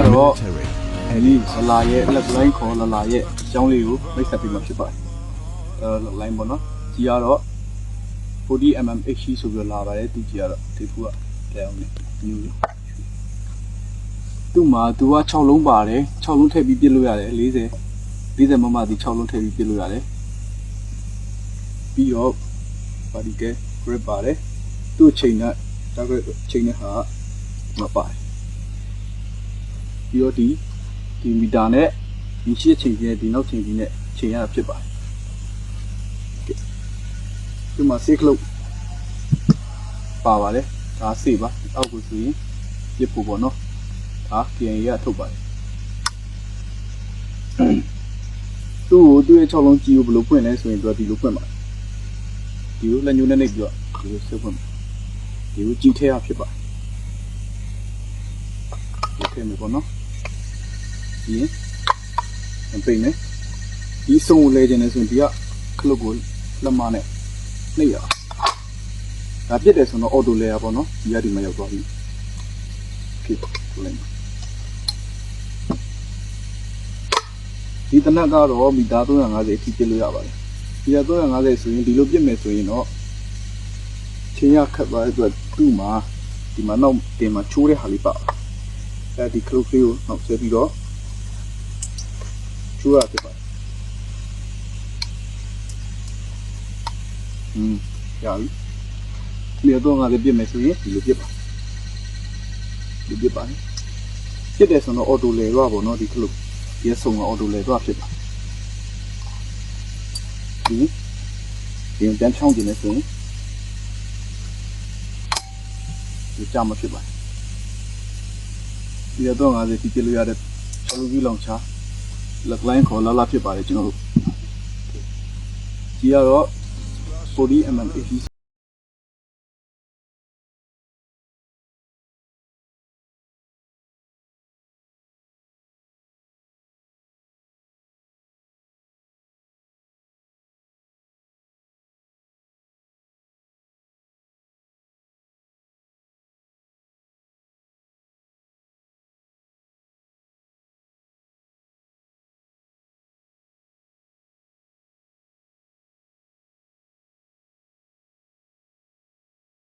တော့ဒီလာရဲ့လက်လိုင်းခေါ်လာရဲ့အကြောင်းလေးကိုမိတ်ဆက်ပေးမှာဖြစ်ပါတယ်လက်လိုင်းပေါ့နော်ကြီးကတော့ 40mm HC ဆိုပြီးလာပါတယ်သူကြီးကတော့ဒီဖူးကတဲအောင်နေမျိုးလေးသူ့မှာသူက6လုံးပါတယ်6လုံးထည့်ပြီးပြစ်လို့ရတယ်40မမဒီ6လုံးထည့်ပြီးပြစ်လို့ရတယ်ပြီးတော့ပါဒီကဲ grip ပါတယ်သူ့ချိန်နဲ့ target ချိန်နဲ့ဟာမပါတယ်ပြီးတော့ဒီမီတာနဲ့ဒီရှစ်ချိန်ကြီးနဲ့ဒီနောက်ချိန်ကြီးနဲ့ချိန်ရတာဖြစ်ပါတယ်ဒီမှာဆေးကလုတ်ပါပါတယ်ဒါဆေးပါအောက်ကိုဆိုရင်ပြစ်ဖို့ပေါ့နော်ဒါ KN ရထုတ်ပါတယ်သူ့ရဲ့6လုံးကြီးကိုဘယ်လိုဖွင့်လဲဆိုရင်သူကဒီလိုဖွင့်ပါတယ်ဒီလိုလက်ညှိုးနဲ့နှိပ်ပြီးတော့ဒီလိုဆက်ဖွင့်ပါတယ်ဒီလိုကြီးထဲရဖြစ်ပါတယ်ဒီထဲမှာပေါ့နော်ဒီပိတ်နေဒီဆုံးကိုလဲခြင်းနဲ့ဆိုရင်ဒီကခလုတ်ကိုလက်မနဲ့နှိပ်ရဒါပြစ်တယ်ဆိုတော့အော်တိုလဲရပေါ့နော်ဒီကဒီမှာရောက်သွားပြီဖြစ်လိုက်ဒီတနက်ကတော့မီတာ350အထိပြစ်လို့ရပါတယ်မီတာ350ဆိုရင်ဒီလိုပြစ်မယ်ဆိုရင်တော့ချင်းရခတ်သွားတဲ့အတွက်သူ့မှာဒီမှာနောက်တင်မှာချိုးတဲ့ဟာလေးပါအဲဒီခလုတ်လေးကိုနောက်ဆက်ပြီးတော့ချိုးရဖြစ်ပါတယ်ရပြီဒီတော့ငါလည်းပြစ်မယ်ဆိုရင်ဒီလိုပြစ်ပါဒီပြစ်ပါတယ်ပြစ်တယ်ဆိုတော့အော်တိုလဲတော့ပေါ့နော်ဒီခလုတ်ဒီဆုံကအော်တိုလဲတော့ဖြစ်ပါဒီတန်းချောင်းကျင်နေဆိုရင်ဒီကြမှာဖြစ်ပါတယ်ဒီတော့ငါလည်းဒီပြစ်လို့ရတဲ့ချလူကြီးလောင်ချာလက်လိုင်းခေါ်လာဖြစ်ပါတယ်ကျွန်တော်တို့ဒီကတော့40mm